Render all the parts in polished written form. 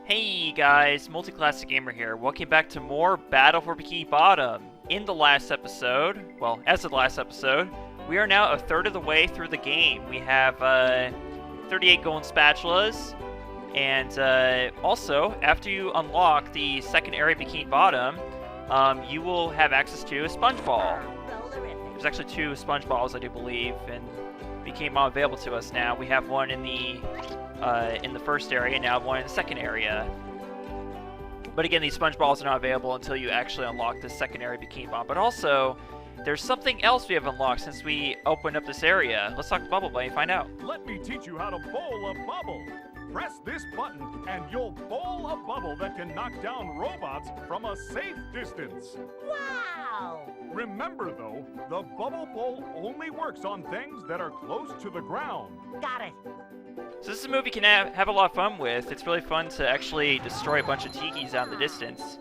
Hey guys, Multiclassic Gamer here. Welcome back to more Battle for Bikini Bottom. In the last episode, well, as of the last episode, we are now a third of the way through the game. We have 38 golden spatulas, and also, after you unlock the second area of Bikini Bottom, you will have access to a sponge ball. There's actually two sponge balls, I do believe, and became available to us now. We have one in the first area, now one in the second area. But again, these sponge balls are not available until you actually unlock the second area Bikini Bomb. But also, there's something else we have unlocked since we opened up this area. Let's talk to Bubble Bunny and find out. Let me teach you how to bowl a bubble. Press this button and you'll bowl a bubble that can knock down robots from a safe distance. Wow! Remember though, the bubble bowl only works on things that are close to the ground. Got it. So this is a movie you can have a lot of fun with. It's really fun to actually destroy a bunch of tikis out in the distance.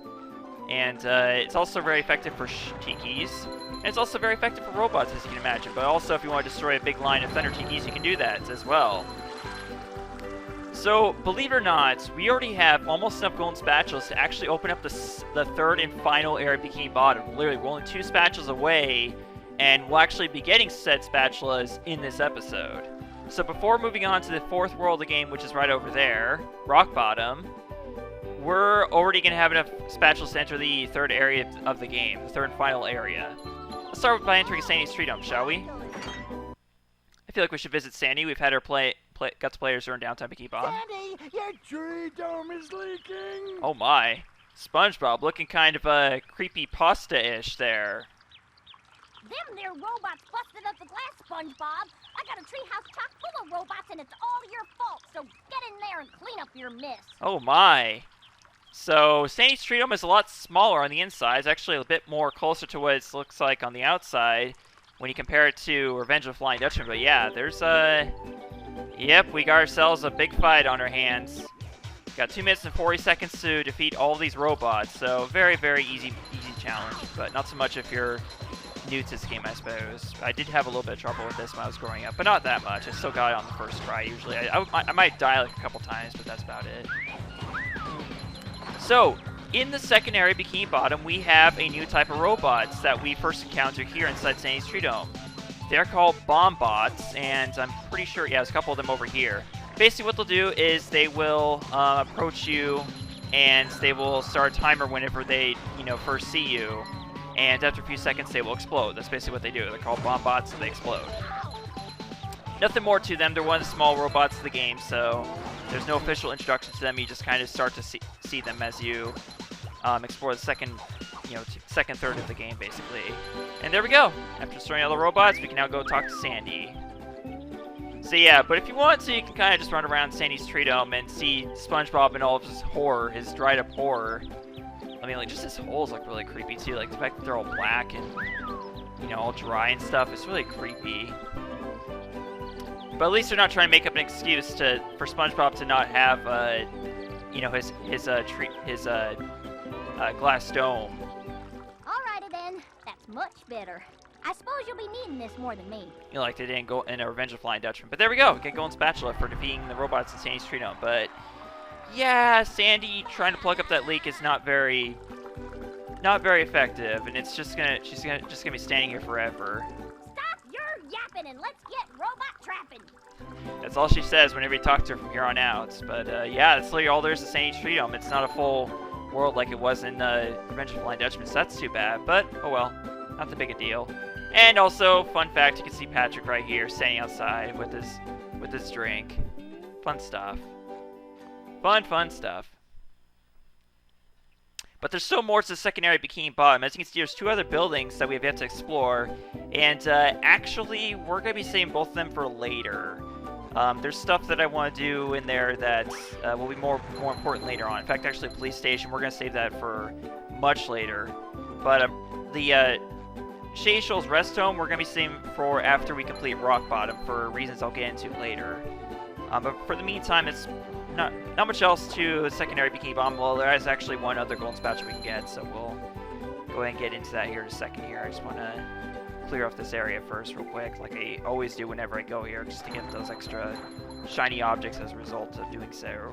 And it's also very effective for tikis. And it's also very effective for robots, as you can imagine. But also, if you want to destroy a big line of thunder tikis, you can do that as well. So, believe it or not, we already have almost enough golden spatulas to actually open up the third and final area of Bikini Bottom. Literally, we're only 2 spatulas away, and we'll actually be getting said spatulas in this episode. So before moving on to the fourth world of the game, which is right over there, Rock Bottom, we're already going to have enough spatulas to enter the third area of the game, the third and final area. Let's start by entering Sandy's Tree Dump, shall we? I feel like we should visit Sandy. We've had her Guts players during downtime Bikini Bottom. Sandy, your tree dome is leaking! Oh my. SpongeBob looking kind of creepy pasta-ish there. Them there robots busted up the glass, SpongeBob. I got a treehouse chock full of robots, and it's all your fault. So get in there and clean up your mess. Oh my. So Sandy's Tree Dome is a lot smaller on the inside. It's actually a bit more closer to what it looks like on the outside when you compare it to Revenge of the Flying Dutchman. But yeah, there's yep, we got ourselves a big fight on our hands. Got 2 minutes and 40 seconds to defeat all these robots. So very, very easy challenge, but not so much if you're new to this game, I suppose. I did have a little bit of trouble with this when I was growing up, but not that much. I still got it on the first try, usually. I might die like a couple times, but that's about it. So, in the second area, Bikini Bottom, we have a new type of robots that we first encountered here inside Sandy's Tree Dome. They're called bomb bots, and I'm pretty sure, yeah, there's a couple of them over here. Basically, what they'll do is they will approach you, and they will start a timer whenever they, first see you. And after a few seconds, they will explode. That's basically what they do. They're called bomb bots, and they explode. Nothing more to them. They're one of the small robots of the game, so there's no official introduction to them. You just kind of start to see them as you explore the second third of the game, basically. And there we go. After destroying all the robots, we can now go talk to Sandy. So yeah, but if you want to, you can kind of just run around Sandy's Tree Dome and see SpongeBob and all of his horror, his dried up horror. I mean, like, just his holes look really creepy, too. Like, the fact that they're all black and, all dry and stuff, it's really creepy. But at least they're not trying to make up an excuse for SpongeBob to not have, his glass dome. Alrighty then. That's much better. I suppose you'll be needing this more than me. Like they didn't go in a Revenge of the Flying Dutchman. But there we go. Get Golden Spatula for defeating the robots in Sandy's Tree Dome. But yeah, Sandy trying to plug up that leak is not very effective, and it's she's gonna be standing here forever. Stop your yapping and let's get robot trapping. That's all she says whenever you talk to her from here on out. But yeah, that's literally all there is to Sandy's Tree Dome. It's not a full world like it was in Revenge of the Flying Dutchman, so that's too bad. But oh well, not that big a deal. And also, fun fact, you can see Patrick right here standing outside with his drink. Fun stuff. Fun stuff. But there's still more to the second area Bikini Bottom. As you can see, there's 2 other buildings that we have yet to explore. And actually, we're going to be saving both of them for later. There's stuff that I want to do in there that will be more important later on. In fact, actually, police station, we're going to save that for much later. But the Shady Shoals Rest Home, we're going to be saving for after we complete Rock Bottom for reasons I'll get into later. But for the meantime, it's not much else to secondary Bikini Bomb. Well, there is actually one other golden spatula we can get, so we'll go ahead and get into that here in a second here. I just want to clear off this area first real quick, like I always do whenever I go here, just to get those extra shiny objects as a result of doing so.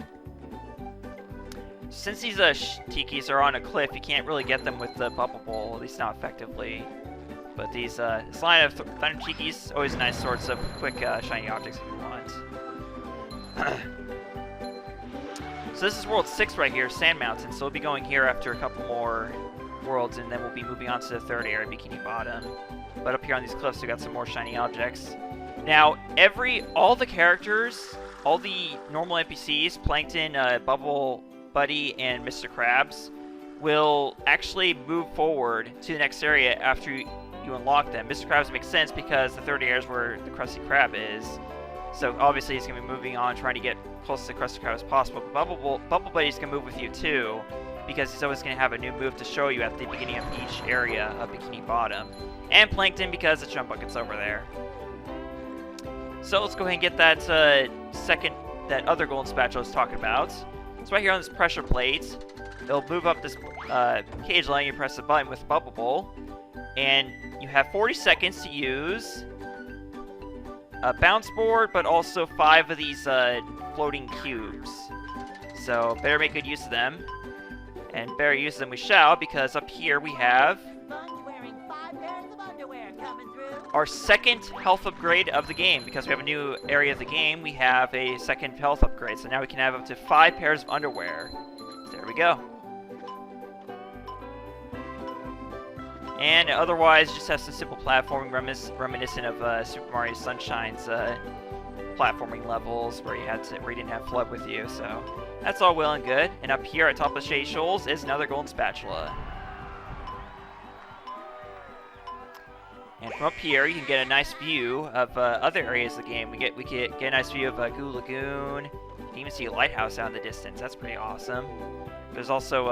Since these tikis are on a cliff, you can't really get them with the bubble bowl, at least not effectively. But these this line of thunder tikis, always nice sorts of quick shiny objects if you want. So this is World 6 right here, Sand Mountain. So we'll be going here after a couple more worlds, and then we'll be moving on to the third area, Bikini Bottom. But up here on these cliffs, we got some more shiny objects. Now, all the characters, all the normal NPCs, Plankton, Bubble Buddy, and Mr. Krabs, will actually move forward to the next area after you unlock them. Mr. Krabs makes sense because the third area is where the Krusty Krab is. So obviously he's going to be moving on, trying to get close to the Krusty Krab as possible. But Bubble Buddy's going to move with you too, because he's always going to have a new move to show you at the beginning of each area of Bikini Bottom. And Plankton, because the jump bucket's over there. So let's go ahead and get that that other golden spatula I was talking about. It's right here on this pressure plate. It'll move up this cage, letting you press the button with Bubble Bowl. And you have 40 seconds to use a bounce board, but also 5 of these floating cubes. So better make good use of them. And better use of them we shall, because up here we have our second health upgrade of the game. Because we have a new area of the game, we have a second health upgrade. So now we can have up to 5 pairs of underwear. There we go. And otherwise, just have some simple platforming reminiscent of Super Mario Sunshine's platforming levels where you didn't have FLUDD with you. So that's all well and good. And up here at top of Shady Shoals is another golden spatula. And from up here, you can get a nice view of other areas of the game. We get a nice view of Goo Lagoon. You can even see a lighthouse out in the distance. That's pretty awesome. There's also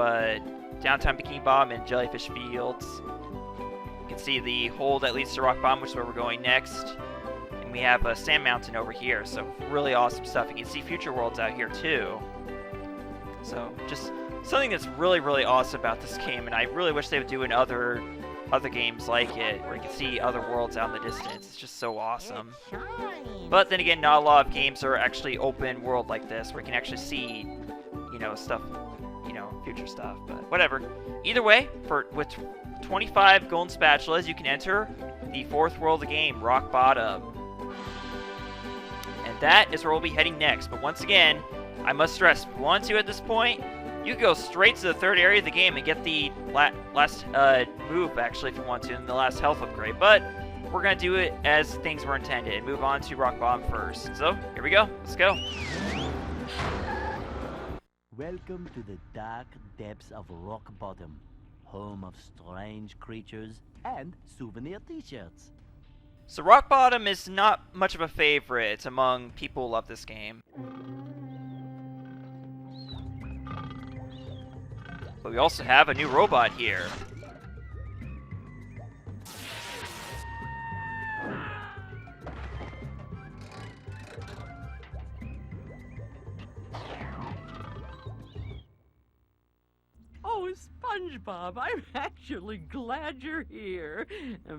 downtown Bikini Bottom and Jellyfish Fields. You can see the hole that leads to Rock Bottom, which is where we're going next. And we have a Sand Mountain over here, so really awesome stuff. You can see future worlds out here too. So just something that's really, really awesome about this game, and I really wish they would do in other games like it, where you can see other worlds out in the distance. It's just so awesome. But then again, not a lot of games are actually open world like this, where you can actually see, stuff, future stuff. But whatever. Either way, with 25 golden spatulas, you can enter the 4th world of the game, Rock Bottom. And that is where we'll be heading next. But once again, I must stress, if you want to at this point, you can go straight to the 3rd area of the game and get the last move, actually, if you want to, and the last health upgrade. But we're going to do it as things were intended and move on to Rock Bottom first. So, here we go. Let's go. Welcome to the dark depths of Rock Bottom, home of strange creatures and souvenir t-shirts. So Rock Bottom is not much of a favorite among people who love this game. But we also have a new robot here. Oh, SpongeBob, I'm actually glad you're here.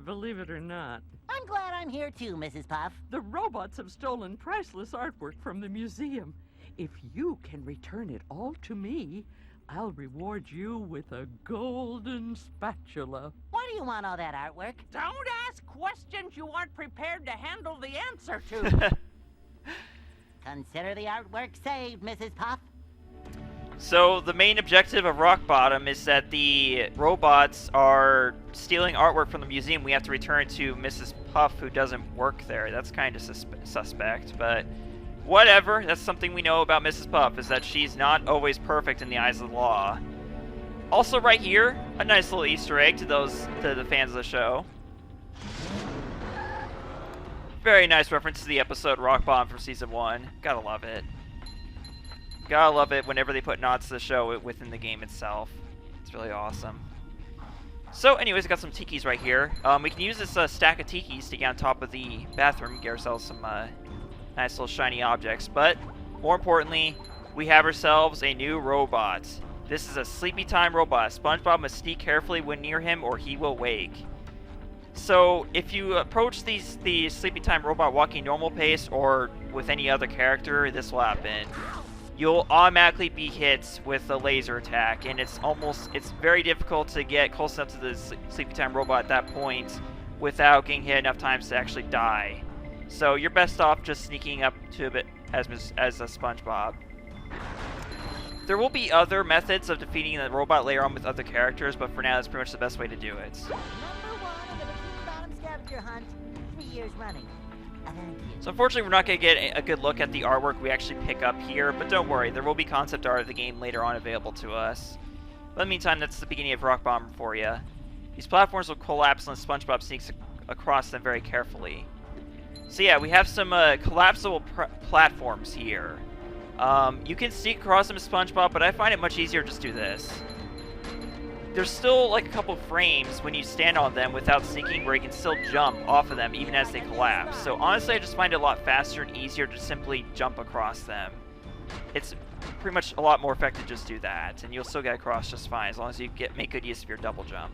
Believe it or not. I'm glad I'm here too, Mrs. Puff. The robots have stolen priceless artwork from the museum. If you can return it all to me, I'll reward you with a golden spatula. Why do you want all that artwork? Don't ask questions you aren't prepared to handle the answer to. Consider the artwork saved, Mrs. Puff. So the main objective of Rock Bottom is that the robots are stealing artwork from the museum. We have to return to Mrs. Puff, who doesn't work there. That's kind of suspect, but whatever. That's something we know about Mrs. Puff, is that she's not always perfect in the eyes of the law. Also right here, a nice little Easter egg to the fans of the show. Very nice reference to the episode Rock Bottom from Season 1. Gotta love it. Gotta love it whenever they put nods to the show within the game itself. It's really awesome. So anyways, I got some tikis right here. We can use this stack of tikis to get on top of the bathroom, get ourselves some nice little shiny objects. But more importantly, we have ourselves a new robot. This is a sleepy time robot. SpongeBob must sneak carefully when near him or he will wake. So if you approach the sleepy time robot walking normal pace or with any other character, this will happen. you'll automatically be hit with a laser attack, and it's very difficult to get close enough to the sleepy time robot at that point without getting hit enough times to actually die. So you're best off just sneaking up to it as a SpongeBob. There will be other methods of defeating the robot later on with other characters, but for now that's pretty much the best way to do it. Number 1 in the Bikini Bottom scavenger hunt, 3 years running. Thank you. So unfortunately we're not going to get a good look at the artwork we actually pick up here, but don't worry, there will be concept art of the game later on available to us. But in the meantime, that's the beginning of Rock Bomber for you. These platforms will collapse unless SpongeBob sneaks across them very carefully. So yeah, we have some collapsible platforms here. You can sneak across them as SpongeBob, but I find it much easier to just do this. There's still like a couple frames when you stand on them without sneaking where you can still jump off of them even as they collapse. So honestly, I just find it a lot faster and easier to simply jump across them. It's pretty much a lot more effective to just do that, and you'll still get across just fine as long as you make good use of your double jump.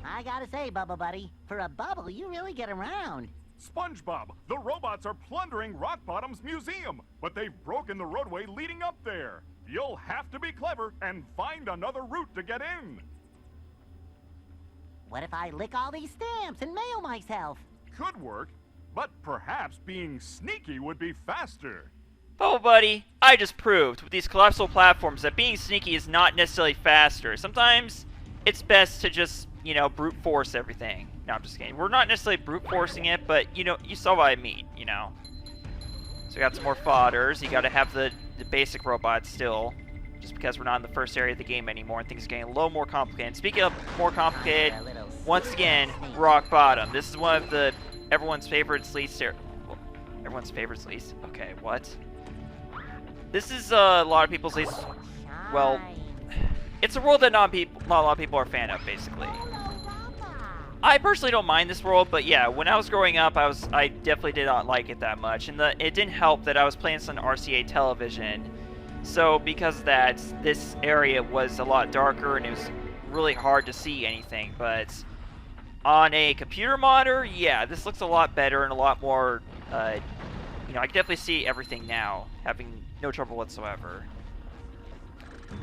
I gotta say, Bubble Buddy, for a bubble, you really get around. SpongeBob, the robots are plundering Rock Bottom's museum, but they've broken the roadway leading up there. You'll have to be clever and find another route to get in. What if I lick all these stamps and mail myself? Could work, but perhaps being sneaky would be faster. Oh, buddy, I just proved with these collapsible platforms that being sneaky is not necessarily faster. Sometimes it's best to just, you know, brute force everything. No, I'm just kidding. We're not necessarily brute forcing it, but, you know, you saw what I mean, you know. So we got some more fodders. You gotta have the basic robots still, just because we're not in the first area of the game anymore and things are getting a little more complicated. Speaking of more complicated, once again, Rock Bottom. This is one of everyone's favorites least. Everyone's favorites least. Okay, what? This is a lot of people's least. Well, it's a world that not a lot of people are a fan of, basically. I personally don't mind this world, but yeah, when I was growing up, I definitely did not like it that much, and it didn't help that I was playing this on RCA television. So because of that, this area was a lot darker and it was really hard to see anything. But on a computer monitor, yeah, this looks a lot better and a lot more. You know, I can definitely see everything now, having no trouble whatsoever.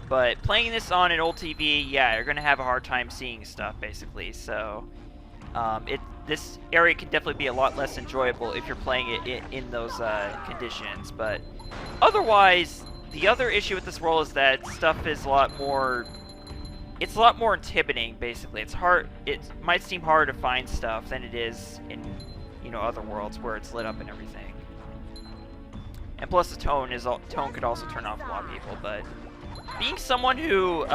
But playing this on an old TV, yeah, you're gonna have a hard time seeing stuff, basically. So. This area can definitely be a lot less enjoyable if you're playing it in those conditions, but otherwise, the other issue with this world is that stuff is a lot more intimidating, basically. It's hard, it might seem harder to find stuff than it is in, you know, other worlds where it's lit up and everything. And plus the tone could also turn off a lot of people, but being someone who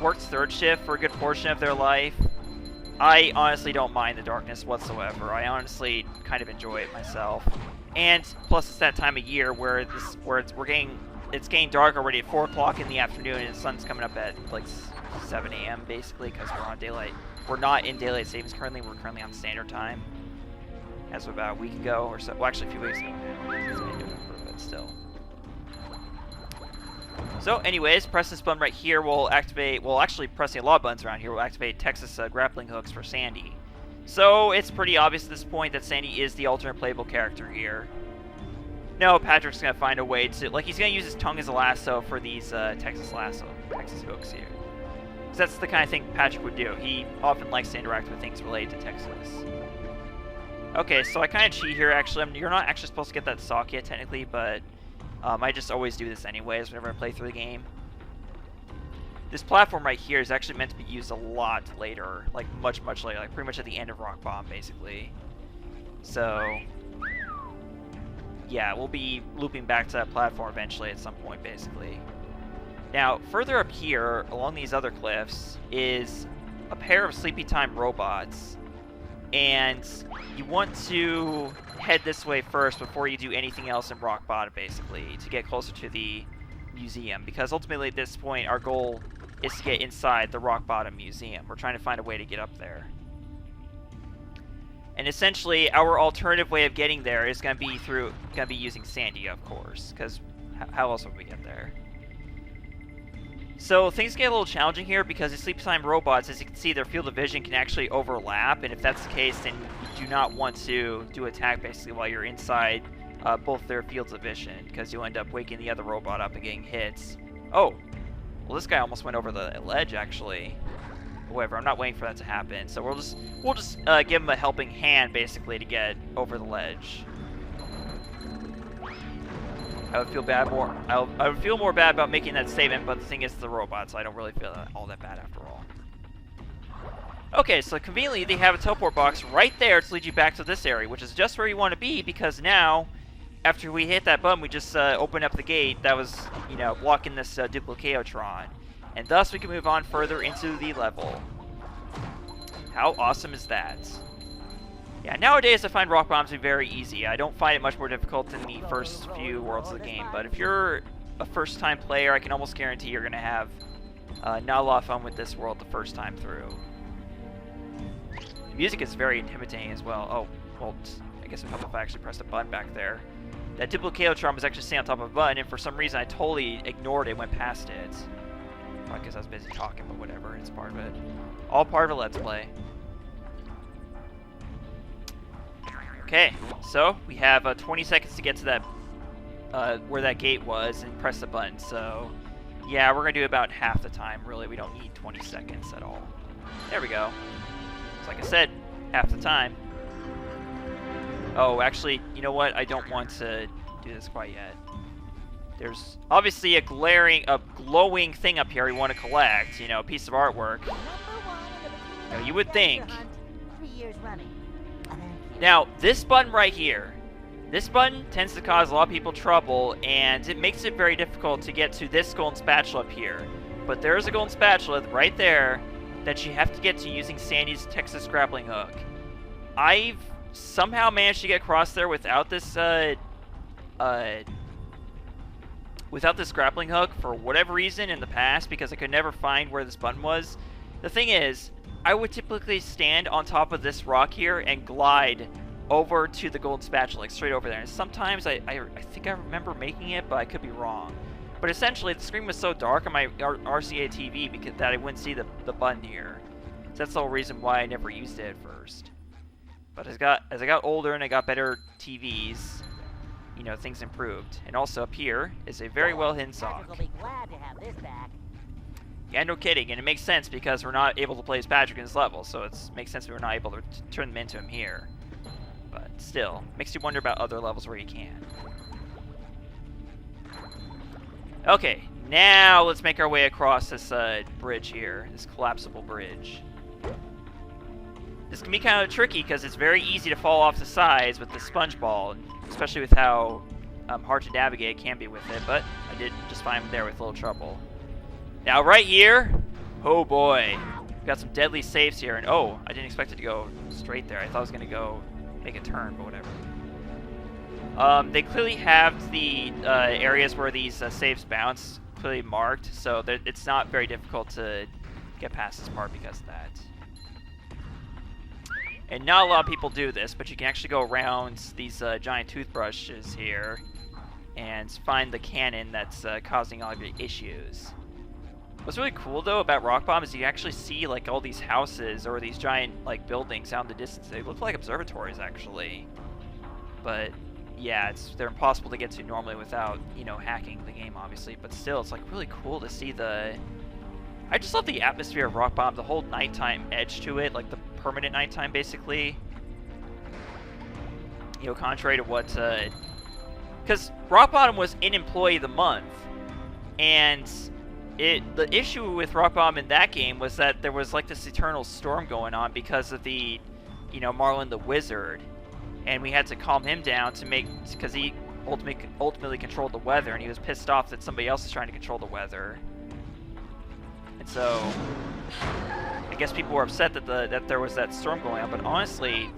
works third shift for a good portion of their life, I honestly don't mind the darkness whatsoever. I honestly kind of enjoy it myself. And plus it's that time of year where it's getting dark already at 4 o'clock in the afternoon and the sun's coming up at like 7 a.m. basically because we're not in daylight savings currently. We're currently on standard time as of about a week ago or so. Well, actually a few weeks ago now. It's mid-November, but still. So anyways, press this button right here will activate, well actually pressing a lot of buttons around here will activate Texas grappling hooks for Sandy. So it's pretty obvious at this point that Sandy is the alternate playable character here. No, Patrick's going to find a way to, like he's going to use his tongue as a lasso for these Texas hooks here. Because that's the kind of thing Patrick would do. He often likes to interact with things related to Texas. Okay, so I kind of cheat here actually. You're not actually supposed to get that sock yet technically, but I just always do this anyways whenever I play through the game. This platform right here is actually meant to be used a lot later, like much later, like pretty much at the end of Rock Bomb, basically. So, yeah, we'll be looping back to that platform eventually at some point, basically. Now, further up here, along these other cliffs, is a pair of Sleepy Time robots. And you want to head this way first before you do anything else in Rock Bottom, basically, to get closer to the museum. Because ultimately, at this point, our goal is to get inside the Rock Bottom Museum. We're trying to find a way to get up there. And essentially, our alternative way of getting there is going to be using Sandy, of course, because how else would we get there? So things get a little challenging here because the Sleep Time robots, as you can see, their field of vision can actually overlap, and if that's the case, then you do not want to do attack basically while you're inside both their fields of vision, because you'll end up waking the other robot up and getting hits. Oh, well, this guy almost went over the ledge, actually. However, I'm not waiting for that to happen, so we'll just give him a helping hand, basically, to get over the ledge. I would feel more bad about making that statement, but the thing is, it's the robot, so I don't really feel all that bad after all. Okay, so conveniently, they have a teleport box right there to lead you back to this area, which is just where you want to be, because now, after we hit that button, we just opened up the gate that was, you know, blocking this Duplicatotron. And thus, we can move on further into the level. How awesome is that? Yeah, nowadays I find rock bombs to be very easy. I don't find it much more difficult than the first few worlds of the game. But if you're a first-time player, I can almost guarantee you're going to have not a lot of fun with this world the first time through. The music is very intimidating as well. Oh, well, I guess it would help if I actually pressed a button back there. That Duplicatotron was actually sitting on top of a button, and for some reason I totally ignored it, went past it. Well, I guess I was busy talking, but whatever, it's part of it. All part of a Let's Play. Okay, so we have 20 seconds to get to that, where that gate was, and press the button. So, yeah, we're going to do about half the time. Really, we don't need 20 seconds at all. There we go. So like I said, half the time. Oh, actually, you know what? I don't want to do this quite yet. There's obviously a glowing thing up here we want to collect. You know, a piece of artwork. Now, you would think. 3 years running. Now, this button right here. This button tends to cause a lot of people trouble, and it makes it very difficult to get to this golden spatula up here. But there is a golden spatula right there that you have to get to using Sandy's Texas grappling hook. I've somehow managed to get across there without this grappling hook for whatever reason in the past, because I could never find where this button was. The thing is, I would typically stand on top of this rock here and glide over to the golden spatula, like straight over there. And sometimes I think I remember making it, but I could be wrong. But essentially, the screen was so dark on my RCA TV that I wouldn't see the button here. So that's the whole reason why I never used it at first. But as I got older and I got better TVs, you know, things improved. And also up here is a very well hidden sock. Patrick will be glad to have this back. Yeah, no kidding, and it makes sense because we're not able to play as Patrick in this level, so it makes sense we're not able to turn them into him here. But still, makes you wonder about other levels where you can. Okay, now let's make our way across this bridge here, this collapsible bridge. This can be kind of tricky because it's very easy to fall off the sides with the sponge ball, especially with how hard to navigate it can be with it, but I did just fine there with little trouble. Now right here, oh boy, we've got some deadly saves here, and oh, I didn't expect it to go straight there. I thought it was going to go make a turn, but whatever. They clearly have the areas where these saves bounce clearly marked, so it's not very difficult to get past this part because of that. And not a lot of people do this, but you can actually go around these giant toothbrushes here and find the cannon that's causing all of your issues. What's really cool though about Rock Bomb is you actually see like all these houses or these giant like buildings out in the distance. They look like observatories actually, but yeah, they're impossible to get to normally without, you know, hacking the game obviously. But still, it's like really cool to see I just love the atmosphere of Rock Bomb, the whole nighttime edge to it, like the permanent nighttime basically. You know, contrary to what, because Rock Bottom was in Employee of the Month, and the issue with Rock Bottom in that game was that there was like this eternal storm going on because of the, you know, Marlin the Wizard, and we had to calm him down because he ultimately controlled the weather, and he was pissed off that somebody else is trying to control the weather. And so, I guess people were upset that there was that storm going on, but honestly,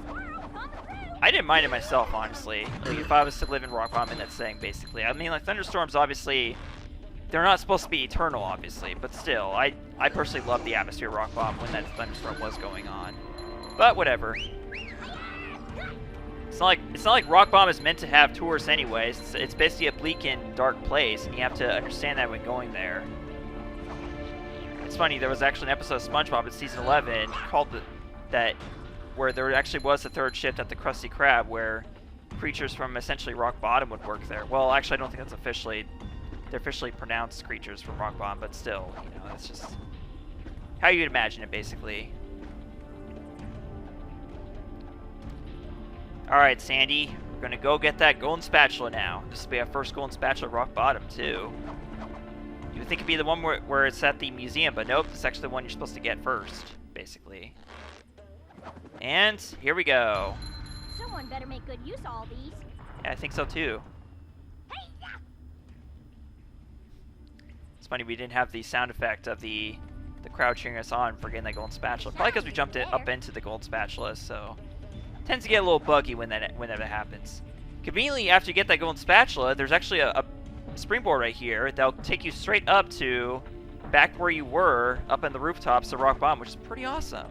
I didn't mind it myself, honestly. Like, if I was to live in Rock Bottom in that setting, basically. I mean, like, thunderstorms, obviously, they're not supposed to be eternal, obviously, but still, I personally love the atmosphere of Rock Bottom when that thunderstorm was going on. But whatever. It's not like Rock Bottom is meant to have tourists anyways. It's basically a bleak and dark place, and you have to understand that when going there. It's funny, there was actually an episode of SpongeBob in season 11 called where there actually was a third shift at the Krusty Krab, where creatures from essentially Rock Bottom would work there. Well, actually, I don't think that's officially... They're officially pronounced creatures from Rock Bottom, but still, you know, that's just how you'd imagine it, basically. Alright, Sandy. We're gonna go get that golden spatula now. This will be our first golden spatula at Rock Bottom, too. You would think it'd be the one where it's at the museum, but nope, it's actually the one you're supposed to get first, basically. And here we go. Someone better make good use of all these. Yeah, I think so, too. Hey, yeah. It's funny we didn't have the sound effect of the crowd cheering us on for getting that golden spatula. Probably because we jumped it up into the golden spatula, so... Tends to get a little buggy whenever that happens. Conveniently, after you get that golden spatula, there's actually a springboard right here that'll take you straight up to back where you were up in the rooftops of Rock Bottom, which is pretty awesome.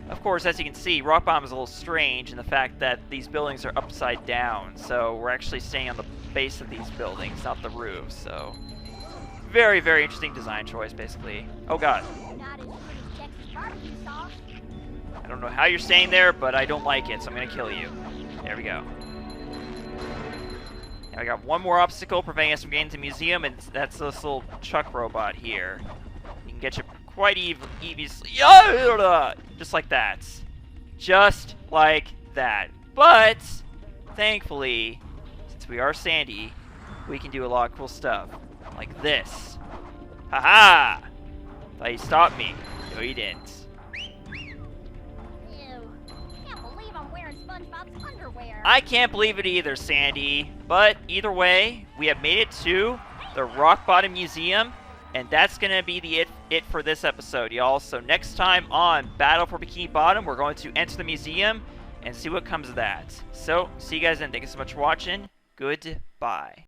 Of course, as you can see, Rock Bottom is a little strange in the fact that these buildings are upside down, so we're actually staying on the base of these buildings, not the roofs, so... Very, very interesting design choice, basically. Oh god. Not as good as Texas barbecue sauce. I don't know how you're staying there, but I don't like it, so I'm gonna kill you. There we go. Now we got one more obstacle preventing us from getting to the museum, and that's this little Chuck robot here. He can get you quite easily. Just like that. Just like that. But, thankfully, since we are Sandy, we can do a lot of cool stuff. Like this. Haha! Thought you stopped me. No, you didn't. Ew. Can't believe I'm wearing SpongeBob's underwear. I can't believe it either, Sandy. But either way, we have made it to the Rock Bottom Museum, and that's gonna be it for this episode, y'all. So next time on Battle for Bikini Bottom, we're going to enter the museum and see what comes of that. So, see you guys then. Thank you so much for watching. Goodbye.